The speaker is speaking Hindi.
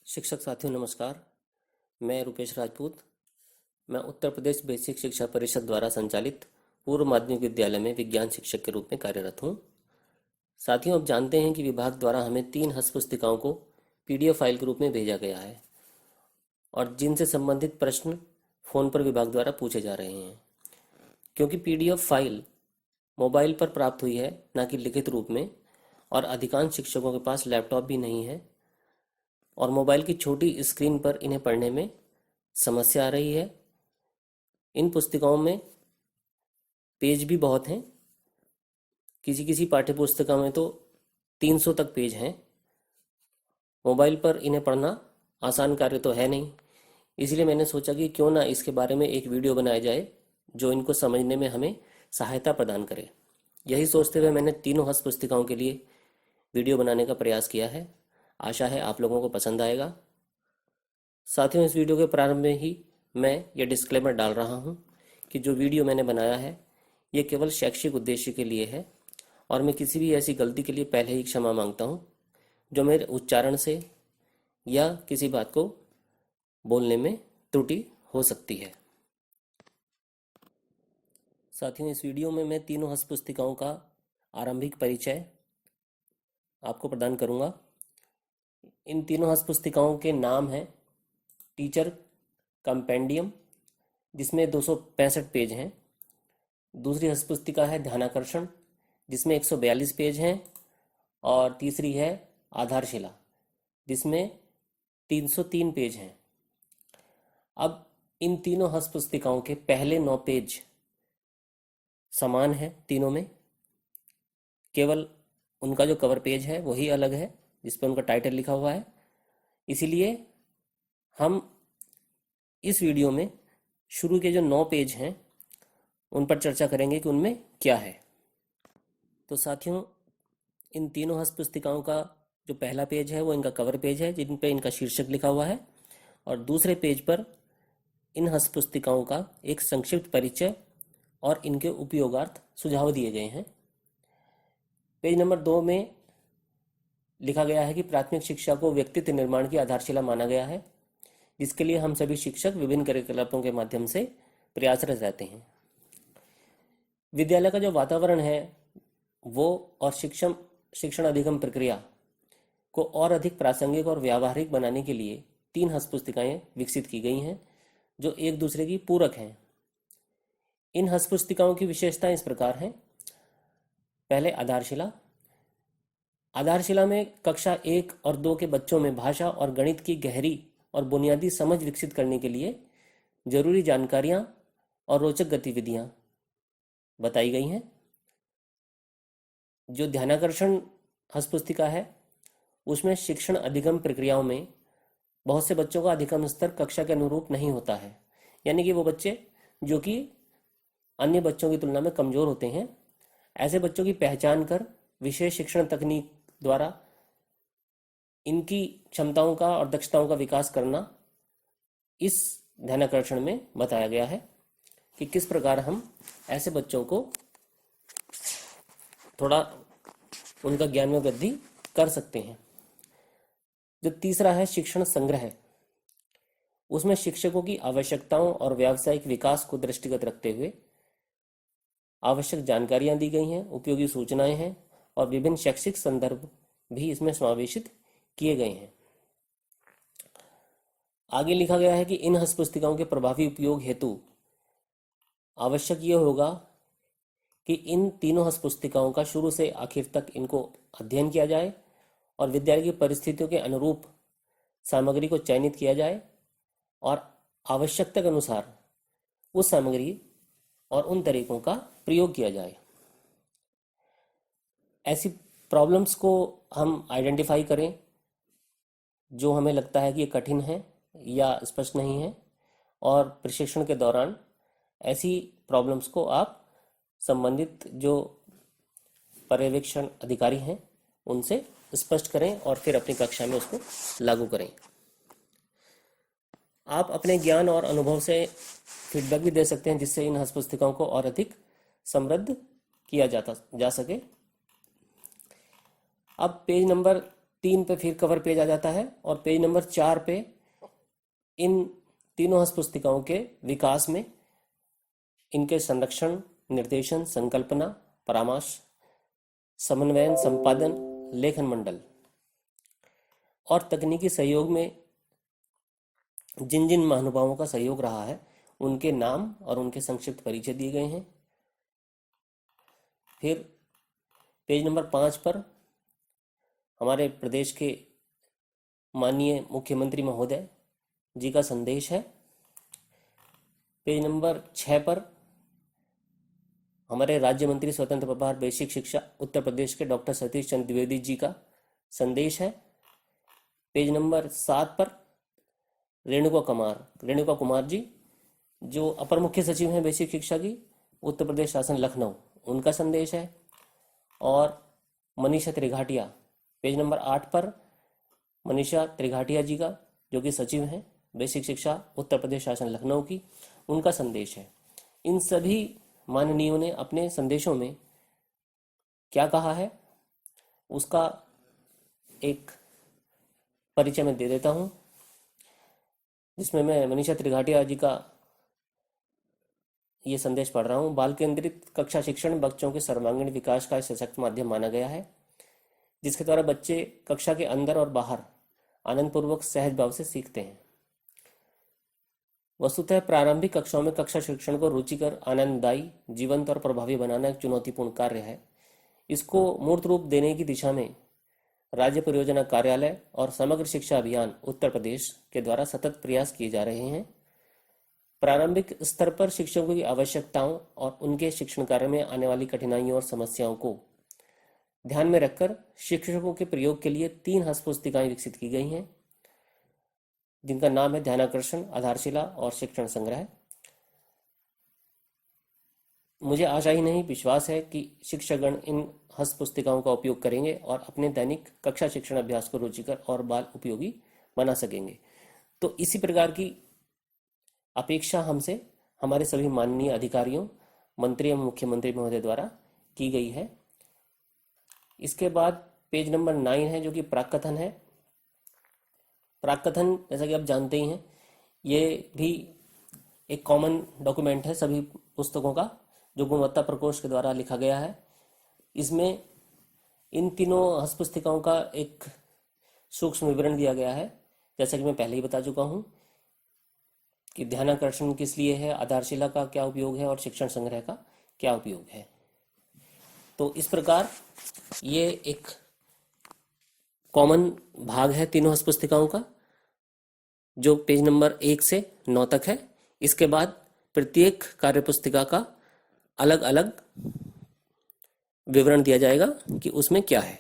शिक्षक साथियों नमस्कार। मैं रुपेश राजपूत। मैं उत्तर प्रदेश बेसिक शिक्षा परिषद द्वारा संचालित पूर्व माध्यमिक विद्यालय में विज्ञान शिक्षक के रूप में कार्यरत हूँ। साथियों, अब जानते हैं कि विभाग द्वारा हमें 3 हस्त पुस्तिकाओं को पीडीएफ फाइल के रूप में भेजा गया है और जिनसे संबंधित प्रश्न फ़ोन पर विभाग द्वारा पूछे जा रहे हैं। क्योंकि पीडीएफ फाइल मोबाइल पर प्राप्त हुई है, ना कि लिखित रूप में, और अधिकांश शिक्षकों के पास लैपटॉप भी नहीं है और मोबाइल की छोटी स्क्रीन पर इन्हें पढ़ने में समस्या आ रही है। इन पुस्तिकाओं में पेज भी बहुत हैं। किसी किसी पाठ्य पुस्तिका में तो 300 तक पेज हैं। मोबाइल पर इन्हें पढ़ना आसान कार्य तो है नहीं, इसलिए मैंने सोचा कि क्यों ना इसके बारे में एक वीडियो बनाया जाए जो इनको समझने में हमें सहायता प्रदान करे। यही सोचते हुए मैंने तीनों हस्त पुस्तिकाओं के लिए वीडियो बनाने का प्रयास किया है। आशा है आप लोगों को पसंद आएगा। साथियों, इस वीडियो के प्रारंभ में ही मैं ये डिस्क्लेमर डाल रहा हूँ कि जो वीडियो मैंने बनाया है ये केवल शैक्षिक उद्देश्य के लिए है और मैं किसी भी ऐसी गलती के लिए पहले ही क्षमा मांगता हूँ जो मेरे उच्चारण से या किसी बात को बोलने में त्रुटि हो सकती है। साथियों, इस वीडियो में मैं तीनों हस्त पुस्तिकाओं का आरंभिक परिचय आपको प्रदान करूँगा। इन तीनों हस्त पुस्तिकाओं के नाम हैं टीचर कंपेंडियम, जिसमें 265 पेज हैं। दूसरी हस्त पुस्तिका है ध्यानाकर्षण, जिसमें 142 पेज हैं। और तीसरी है आधारशिला, जिसमें 303 पेज हैं। अब इन तीनों हस्त पुस्तिकाओं के पहले 9 पेज समान है तीनों में, केवल उनका जो कवर पेज है वही अलग है जिस पर उनका टाइटल लिखा हुआ है। इसीलिए हम इस वीडियो में शुरू के जो 9 पेज हैं उन पर चर्चा करेंगे कि उनमें क्या है। तो साथियों, इन तीनों हस्त पुस्तिकाओं का जो पहला पेज है वो इनका कवर पेज है, जिन पे इनका शीर्षक लिखा हुआ है, और दूसरे पेज पर इन हस्त पुस्तिकाओं का एक संक्षिप्त परिचय और इनके उपयोगार्थ सुझाव दिए गए हैं। पेज नंबर 2 में लिखा गया है कि प्राथमिक शिक्षा को व्यक्तित्व निर्माण की आधारशिला माना गया है, जिसके लिए हम सभी शिक्षक विभिन्न कार्यकलापों के माध्यम से प्रयासरत रहते हैं। विद्यालय का जो वातावरण है वो और शिक्षण अधिगम प्रक्रिया को और अधिक प्रासंगिक और व्यावहारिक बनाने के लिए 3 हस्त पुस्तिकाएं विकसित की गई हैं जो एक दूसरे की पूरक हैं। इन हस्त पुस्तिकाओं की विशेषताएं इस प्रकार हैं। पहले आधारशिला। आधारशिला में कक्षा 1 और 2 के बच्चों में भाषा और गणित की गहरी और बुनियादी समझ विकसित करने के लिए जरूरी जानकारियां और रोचक गतिविधियां बताई गई हैं। जो ध्यानाकर्षण हस्त पुस्तिका है उसमें शिक्षण अधिगम प्रक्रियाओं में बहुत से बच्चों का अधिगम स्तर कक्षा के अनुरूप नहीं होता है, यानी कि वो बच्चे जो कि अन्य बच्चों की तुलना में कमजोर होते हैं, ऐसे बच्चों की पहचान कर विशेष शिक्षण तकनीक द्वारा इनकी क्षमताओं का और दक्षताओं का विकास करना इस ध्यानाकर्षण में बताया गया है कि किस प्रकार हम ऐसे बच्चों को थोड़ा उनका ज्ञान में वृद्धि कर सकते हैं। जो तीसरा है शिक्षण संग्रह, उसमें शिक्षकों की आवश्यकताओं और व्यावसायिक विकास को दृष्टिगत रखते हुए आवश्यक जानकारियां दी गई हैं, उपयोगी सूचनाएं हैं और विभिन्न शैक्षिक संदर्भ भी इसमें समावेशित किए गए हैं। आगे लिखा गया है कि इन हस्त पुस्तिकाओं के प्रभावी उपयोग हेतु आवश्यक यह होगा कि इन तीनों हस्त पुस्तिकाओं का शुरू से आखिर तक इनको अध्ययन किया जाए और विद्यालय की परिस्थितियों के अनुरूप सामग्री को चयनित किया जाए और आवश्यकता के अनुसार उस सामग्री और उन तरीकों का प्रयोग किया जाए। ऐसी प्रॉब्लम्स को हम आइडेंटिफाई करें जो हमें लगता है कि ये कठिन है या स्पष्ट नहीं है, और प्रशिक्षण के दौरान ऐसी प्रॉब्लम्स को आप संबंधित जो पर्यवेक्षण अधिकारी हैं उनसे स्पष्ट करें और फिर अपनी कक्षा में उसको लागू करें। आप अपने ज्ञान और अनुभव से फीडबैक भी दे सकते हैं जिससे इन हस्त पुस्तिकाओं को और अधिक समृद्ध किया जा सके। अब पेज नंबर 3 पे फिर कवर पेज आ जाता है और पेज नंबर 4 पे इन तीनों हस्तपुस्तिकाओं के विकास में इनके संरक्षण, निर्देशन, संकल्पना, परामर्श, समन्वयन, संपादन, लेखन मंडल और तकनीकी सहयोग में जिन जिन महानुभावों का सहयोग रहा है उनके नाम और उनके संक्षिप्त परिचय दिए गए हैं। फिर पेज नंबर 5 पर हमारे प्रदेश के माननीय मुख्यमंत्री महोदय जी का संदेश है। पेज नंबर 6 पर हमारे राज्य मंत्री स्वतंत्र प्रभार बेसिक शिक्षा उत्तर प्रदेश के डॉक्टर सतीश चंद्र द्विवेदी जी का संदेश है। पेज नंबर 7 पर रेणुका कुमार जी जो अपर मुख्य सचिव हैं बेसिक शिक्षा की उत्तर प्रदेश शासन लखनऊ, उनका संदेश है। और मनीषा त्रिघाटिया, पेज नंबर 8 पर मनीषा त्रिघाटिया जी का जो कि सचिव हैं बेसिक शिक्षा उत्तर प्रदेश शासन लखनऊ की, उनका संदेश है। इन सभी माननीयों ने अपने संदेशों में क्या कहा है उसका एक परिचय मैं दे देता हूं, जिसमें मैं मनीषा त्रिघाटिया जी का ये संदेश पढ़ रहा हूं। बाल केंद्रित कक्षा शिक्षण बच्चों के सर्वांगीण विकास का सशक्त माध्यम माना गया है, जिसके द्वारा बच्चे कक्षा के अंदर और बाहर आनंदपूर्वक सहज भाव से सीखते हैं। वस्तुतः प्रारंभिक कक्षाओं में कक्षा शिक्षण को रुचिकर, आनंददायी, जीवंत और प्रभावी बनाना एक चुनौतीपूर्ण कार्य है। इसको मूर्त रूप देने की दिशा में राज्य परियोजना कार्यालय और समग्र शिक्षा अभियान उत्तर प्रदेश के द्वारा सतत प्रयास किए जा रहे हैं। प्रारंभिक स्तर पर शिक्षकों की आवश्यकताओं और उनके शिक्षण कार्य में आने वाली कठिनाइयों और समस्याओं को ध्यान में रखकर शिक्षकों के प्रयोग के लिए 3 हस्तपुस्तिकाएं विकसित की गई हैं, जिनका नाम है ध्यानाकर्षण, आधारशिला और शिक्षण संग्रह। मुझे आशा ही नहीं विश्वास है कि शिक्षकगण इन हस्तपुस्तिकाओं का उपयोग करेंगे और अपने दैनिक कक्षा शिक्षण अभ्यास को रुचिकर और बाल उपयोगी बना सकेंगे। तो इसी प्रकार की अपेक्षा हमसे हमारे सभी माननीय अधिकारियों, मंत्री एवं मुख्यमंत्री महोदय द्वारा की गई है। इसके बाद पेज नंबर 9 है जो कि प्राक्कथन है। प्राक्कथन जैसा कि आप जानते ही हैं, ये भी एक कॉमन डॉक्यूमेंट है सभी पुस्तकों का, जो गुणवत्ता प्रकोष्ठ के द्वारा लिखा गया है। इसमें इन तीनों हस्तपुस्तिकाओं का एक सूक्ष्म विवरण दिया गया है, जैसा कि मैं पहले ही बता चुका हूं कि ध्यानाकर्षण किस लिए है, आधारशिला का क्या उपयोग है और शिक्षण संग्रह का क्या उपयोग है। तो इस प्रकार ये एक कॉमन भाग है तीनों हस्तपुस्तिकाओं का, जो पेज नंबर 1 से 9 तक है। इसके बाद प्रत्येक कार्यपुस्तिका का अलग अलग विवरण दिया जाएगा कि उसमें क्या है।